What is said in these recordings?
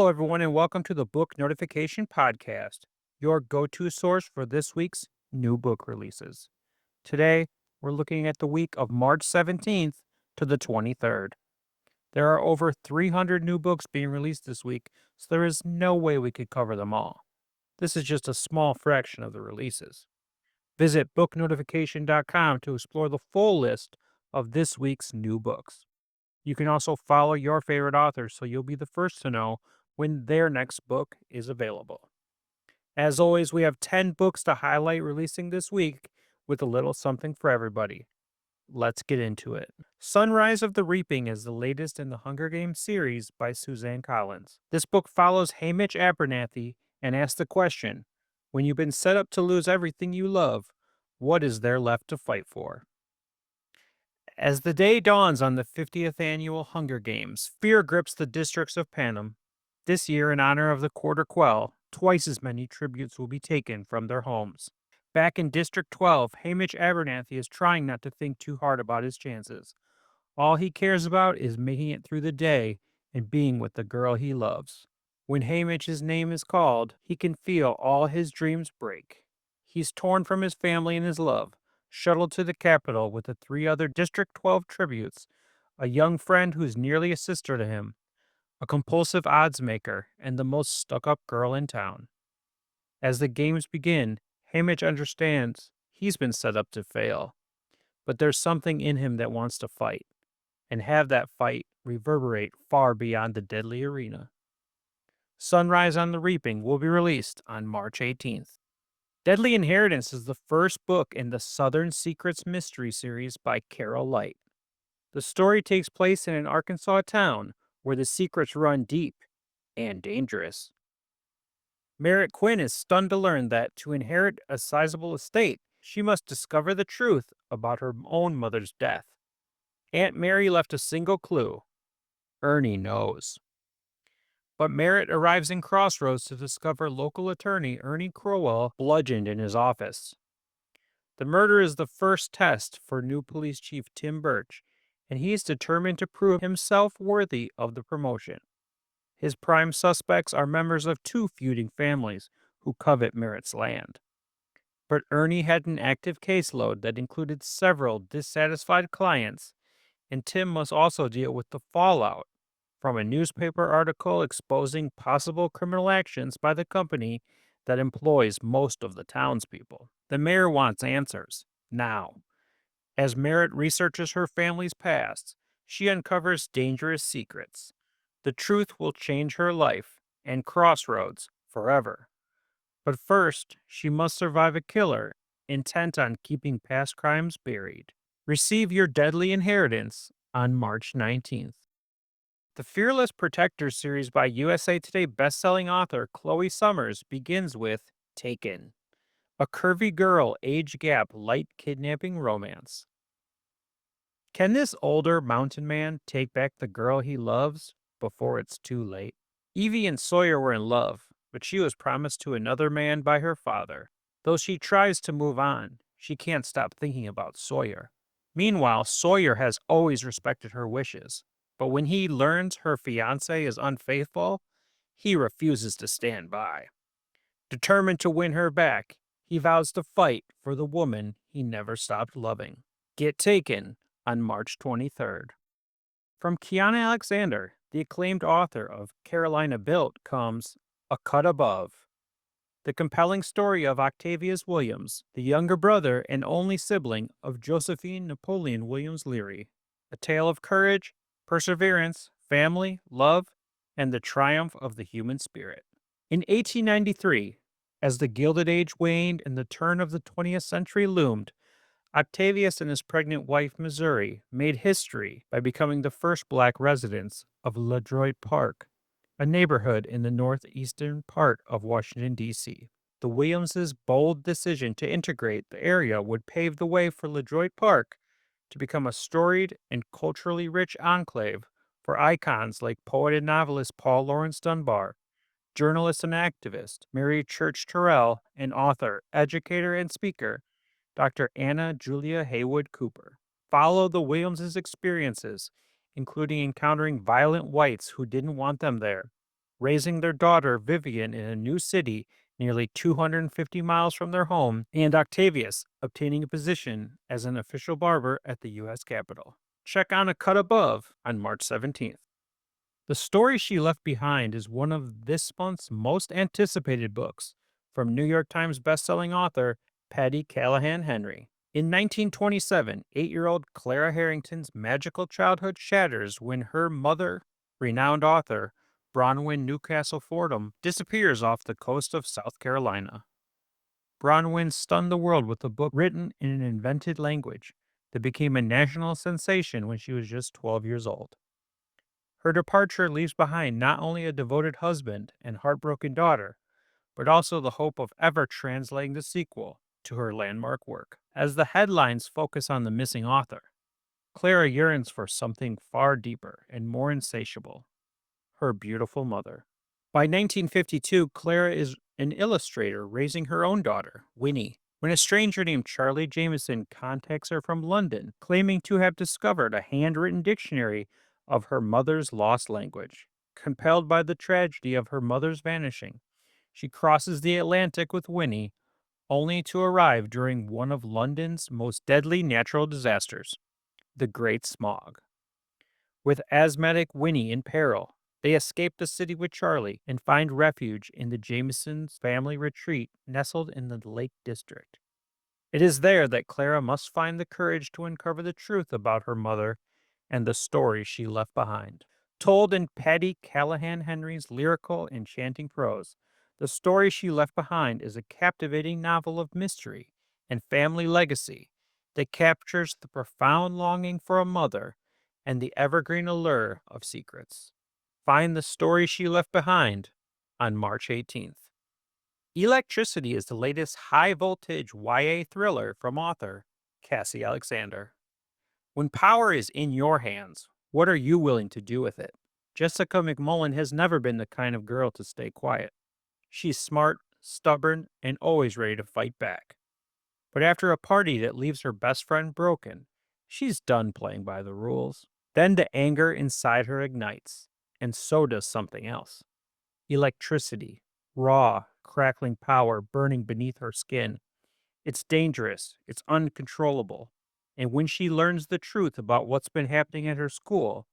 Hello, everyone, and welcome to the Book Notification Podcast, your go to source for this week's new book releases. Today, we're looking at the week of March 17th to the 23rd. There are over 300 new books being released this week, so there is no way we could cover them all. This is just a small fraction of the releases. Visit booknotification.com to explore the full list of this week's new books. You can also follow your favorite authors so you'll be the first to know when their next book is available. As always, we have 10 books to highlight releasing this week with a little something for everybody. Let's get into it. Sunrise of the Reaping is the latest in the Hunger Games series by Suzanne Collins. This book follows Haymitch Abernathy and asks the question, when you've been set up to lose everything you love, what is there left to fight for? As the day dawns on the 50th annual Hunger Games, fear grips the districts of Panem. This year, in honor of the Quarter Quell, twice as many tributes will be taken from their homes. Back in District 12, Haymitch Abernathy is trying not to think too hard about his chances. All he cares about is making it through the day and being with the girl he loves. When Haymitch's name is called, he can feel all his dreams break. He's torn from his family and his love, shuttled to the capital with the three other District 12 tributes, a young friend who's nearly a sister to him, a compulsive odds maker, and the most stuck-up girl in town. As the games begin, Haymitch understands he's been set up to fail, but there's something in him that wants to fight, and have that fight reverberate far beyond the deadly arena. Sunrise on the Reaping will be released on March 18th. Deadly Inheritance is the first book in the Southern Secrets mystery series by Carol Light. The story takes place in an Arkansas town where the secrets run deep and dangerous. Merritt Quinn is stunned to learn that to inherit a sizable estate, she must discover the truth about her own mother's death. Aunt Mary left a single clue. Ernie knows. But Merritt arrives in Crossroads to discover local attorney Ernie Crowell bludgeoned in his office. The murder is the first test for new police chief Tim Birch, and he is determined to prove himself worthy of the promotion. His prime suspects are members of two feuding families who covet Merritt's land. But Ernie had an active caseload that included several dissatisfied clients, and Tim must also deal with the fallout from a newspaper article exposing possible criminal actions by the company that employs most of the townspeople. The mayor wants answers, now. As Merritt researches her family's past, she uncovers dangerous secrets. The truth will change her life and Crossroads forever. But first, she must survive a killer intent on keeping past crimes buried. Receive your Deadly Inheritance on March 19th. The Fearless Protector series by USA Today bestselling author Khloe Summers begins with Taken, a curvy girl age gap light kidnapping romance. Can this older mountain man take back the girl he loves before it's too late? Evie and Sawyer were in love, but she was promised to another man by her father. Though she tries to move on, she can't stop thinking about Sawyer. Meanwhile, Sawyer has always respected her wishes, but when he learns her fiancé is unfaithful, he refuses to stand by. Determined to win her back, he vows to fight for the woman he never stopped loving. Get Taken on March 23rd. From Kianna Alexander, the acclaimed author of Carolina Built, comes A Cut Above. The compelling story of Octavius Williams, the younger brother and only sibling of Josephine Napoleon Williams Leary. A tale of courage, perseverance, family, love, and the triumph of the human spirit. In 1893, as the Gilded Age waned and the turn of the 20th century loomed, Octavius and his pregnant wife, Missouri, made history by becoming the first black residents of LaDroit Park, a neighborhood in the northeastern part of Washington, D.C. The Williamses' bold decision to integrate the area would pave the way for LaDroit Park to become a storied and culturally rich enclave for icons like poet and novelist Paul Laurence Dunbar, journalist and activist Mary Church Terrell, and author, educator, and speaker Dr. Anna Julia Haywood Cooper. Follow the Williamses' experiences, including encountering violent whites who didn't want them there, raising their daughter Vivian in a new city nearly 250 miles from their home, and Octavius obtaining a position as an official barber at the U.S. Capitol. Check on a cut above on March 17th. The Story She Left Behind is one of this month's most anticipated books from New York Times bestselling author Patti Callahan Henry. In 1927, 8-year-old Clara Harrington's magical childhood shatters when her mother, renowned author Bronwyn Newcastle Fordham, disappears off the coast of South Carolina. Bronwyn stunned the world with a book written in an invented language that became a national sensation when she was just 12 years old. Her departure leaves behind not only a devoted husband and heartbroken daughter, but also the hope of ever translating the sequel to her landmark work. As the headlines focus on the missing author, Clara yearns for something far deeper and more insatiable: her beautiful mother. By 1952, Clara is an illustrator raising her own daughter, Winnie, when a stranger named Charlie Jameson contacts her from London, claiming to have discovered a handwritten dictionary of her mother's lost language. Compelled by the tragedy of her mother's vanishing, she crosses the Atlantic with Winnie, only to arrive during one of London's most deadly natural disasters, the Great Smog. With asthmatic Winnie in peril, they escape the city with Charlie and find refuge in the Jamesons' family retreat nestled in the Lake District. It is there that Clara must find the courage to uncover the truth about her mother and the story she left behind. Told in Patti Callahan Henry's lyrical, enchanting prose, The Story She Left Behind is a captivating novel of mystery and family legacy that captures the profound longing for a mother and the evergreen allure of secrets. Find The Story She Left Behind on March 18th. Electricity is the latest high-voltage YA thriller from author Cassie Alexander. When power is in your hands, what are you willing to do with it? Jessica McMullen has never been the kind of girl to stay quiet. She's smart, stubborn, and always ready to fight back. But after a party that leaves her best friend broken, she's done playing by the rules. Then the anger inside her ignites, and so does something else. Electricity, raw, crackling power burning beneath her skin. It's dangerous, it's uncontrollable. And when she learns the truth about what's been happening at her school,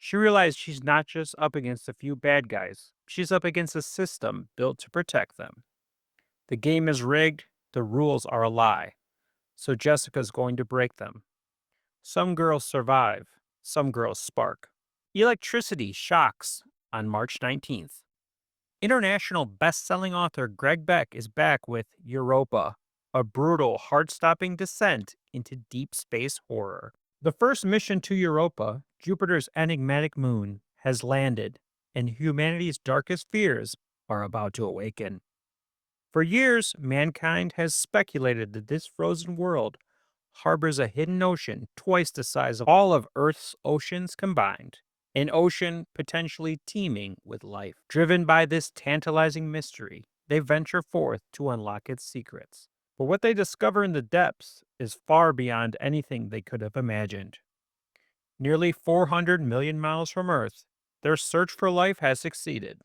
she realizes she's not just up against a few bad guys, she's up against a system built to protect them. The game is rigged, the rules are a lie, so Jessica's going to break them. Some girls survive, some girls spark. Electricity shocks on March 19th. International best-selling author Greg Beck is back with Europa, a brutal, heart-stopping descent into deep space horror. The first mission to Europa, Jupiter's enigmatic moon, has landed, and humanity's darkest fears are about to awaken. For years, mankind has speculated that this frozen world harbors a hidden ocean twice the size of all of Earth's oceans combined. An ocean potentially teeming with life. Driven by this tantalizing mystery, they venture forth to unlock its secrets. But what they discover in the depths is far beyond anything they could have imagined. Nearly 400 million miles from Earth, their search for life has succeeded.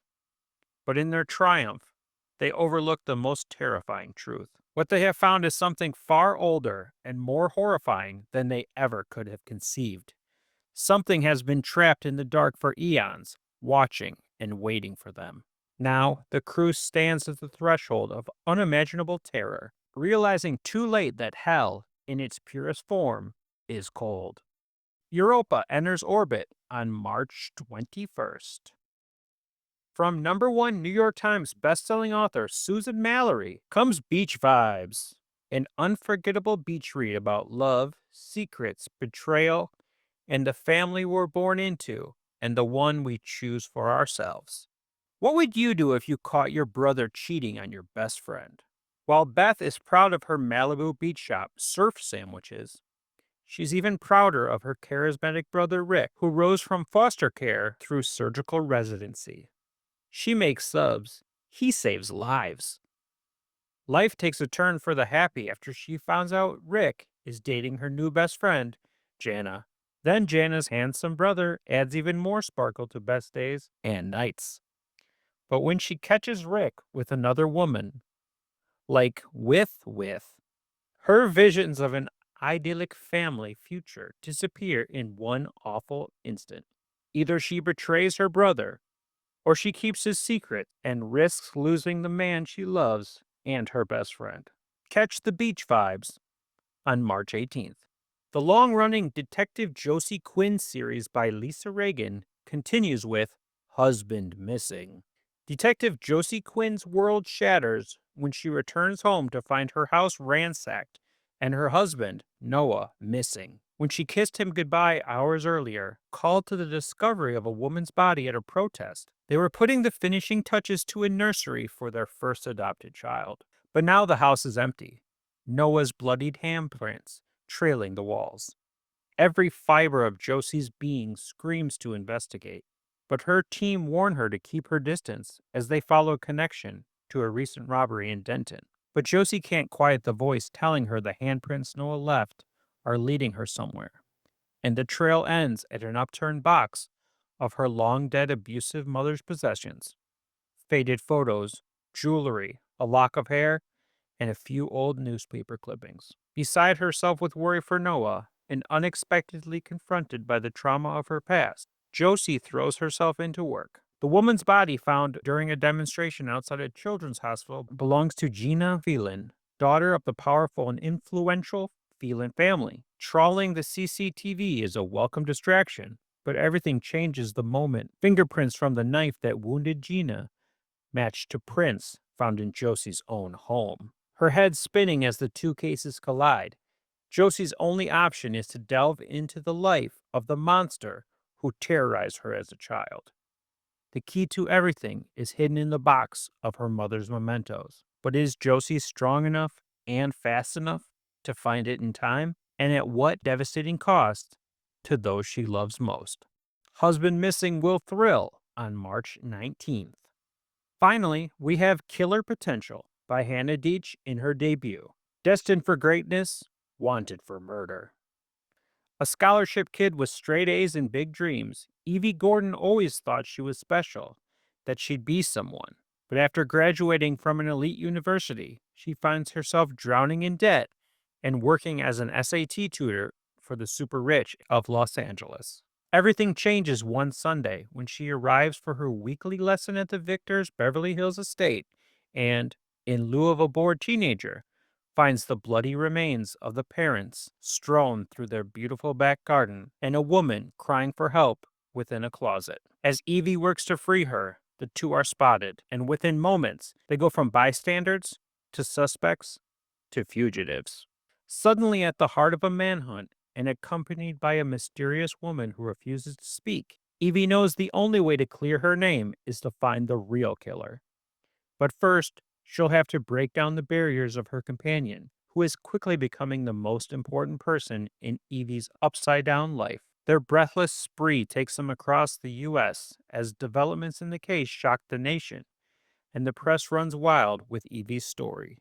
But in their triumph, they overlook the most terrifying truth. What they have found is something far older and more horrifying than they ever could have conceived. Something has been trapped in the dark for eons, watching and waiting for them. Now, the crew stands at the threshold of unimaginable terror, realizing too late that hell, in its purest form, is cold. Europa enters orbit on March 21st. From #1 New York Times bestselling author Suzanne Mallery comes Beach Vibes, an unforgettable beach read about love, secrets, betrayal, and the family we're born into, and the one we choose for ourselves. What would you do if you caught your brother cheating on your best friend? While Beth is proud of her Malibu beach shop surf sandwiches, she's even prouder of her charismatic brother Rick, who rose from foster care through surgical residency. She makes subs, he saves lives. Life takes a turn for the happy after she finds out Rick is dating her new best friend, Jana. Then Jana's handsome brother adds even more sparkle to best days and nights. But when she catches Rick with another woman, like with, her visions of an idyllic family future disappear in one awful instant. Either she betrays her brother, or she keeps his secret and risks losing the man she loves and her best friend. Catch the beach vibes on March 18th. The long running Detective Josie Quinn series by Lisa Regan continues with Husband Missing. Detective Josie Quinn's world shatters when she returns home to find her house ransacked and her husband, Noah, missing. When she kissed him goodbye hours earlier, called to the discovery of a woman's body at a protest, they were putting the finishing touches to a nursery for their first adopted child. But now the house is empty. Noah's bloodied handprints trailing the walls. Every fiber of Josie's being screams to investigate, but her team warn her to keep her distance as they follow a connection to a recent robbery in Denton. But Josie can't quiet the voice telling her the handprints Noah left are leading her somewhere. And the trail ends at an upturned box of her long-dead abusive mother's possessions. Faded photos, jewelry, a lock of hair, and a few old newspaper clippings. Beside herself with worry for Noah, and unexpectedly confronted by the trauma of her past, Josie throws herself into work. The woman's body found during a demonstration outside a children's hospital belongs to Gina Phelan, daughter of the powerful and influential Phelan family. Trawling the CCTV is a welcome distraction, but everything changes the moment fingerprints from the knife that wounded Gina matched to prints found in Josie's own home. Her head spinning as the two cases collide. Josie's only option is to delve into the life of the monster who terrorized her as a child. The key to everything is hidden in the box of her mother's mementos. But is Josie strong enough and fast enough to find it in time? And at what devastating cost to those she loves most? Husband Missing will thrill on March 19th. Finally, we have Killer Potential by Hannah Deitch in her debut. Destined for greatness, wanted for murder. A scholarship kid with straight A's and big dreams, Evie Gordon always thought she was special, that she'd be someone. But after graduating from an elite university, she finds herself drowning in debt and working as an SAT tutor for the super rich of Los Angeles. Everything changes one Sunday when she arrives for her weekly lesson at the Victor's Beverly Hills estate and, in lieu of a bored teenager, finds the bloody remains of the parents strewn through their beautiful back garden and a woman crying for help within a closet. As Evie works to free her, the two are spotted, and within moments, they go from bystanders to suspects to fugitives. Suddenly at the heart of a manhunt, and accompanied by a mysterious woman who refuses to speak, Evie knows the only way to clear her name is to find the real killer. But first, she'll have to break down the barriers of her companion, who is quickly becoming the most important person in Evie's upside-down life. Their breathless spree takes them across the U.S. as developments in the case shock the nation, and the press runs wild with Evie's story.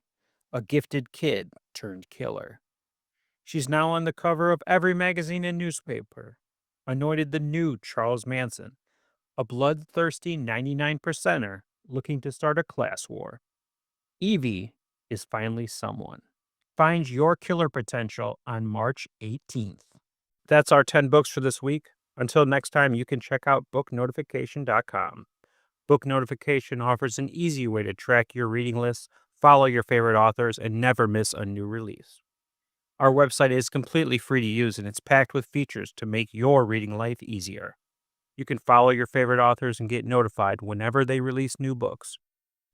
A gifted kid turned killer. She's now on the cover of every magazine and newspaper, anointed the new Charles Manson, a bloodthirsty 99%er looking to start a class war. Evie is finally someone. Find your killer potential on March 18th. That's our 10 books for this week. Until next time, you can check out booknotification.com. Book Notification offers an easy way to track your reading lists, follow your favorite authors, and never miss a new release. Our website is completely free to use, and it's packed with features to make your reading life easier. You can follow your favorite authors and get notified whenever they release new books.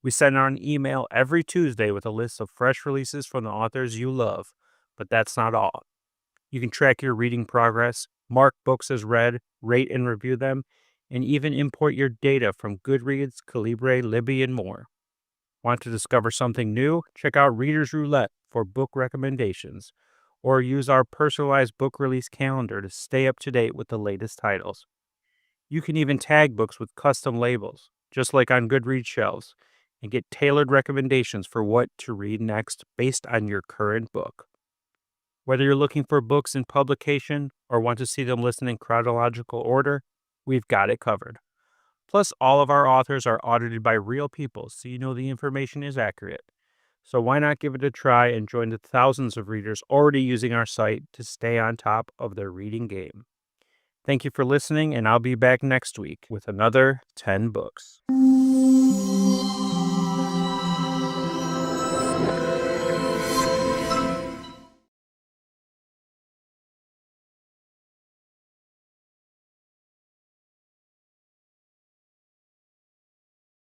We send out an email every Tuesday with a list of fresh releases from the authors you love, but that's not all. You can track your reading progress, mark books as read, rate and review them, and even import your data from Goodreads, Calibre, Libby, and more. Want to discover something new? Check out Reader's Roulette for book recommendations, or use our personalized book release calendar to stay up to date with the latest titles. You can even tag books with custom labels, just like on Goodreads shelves, and get tailored recommendations for what to read next based on your current book. Whether you're looking for books in publication or want to see them listed in chronological order, we've got it covered. Plus, all of our authors are audited by real people, so you know the information is accurate. So why not give it a try and join the thousands of readers already using our site to stay on top of their reading game. Thank you for listening, and I'll be back next week with another 10 books.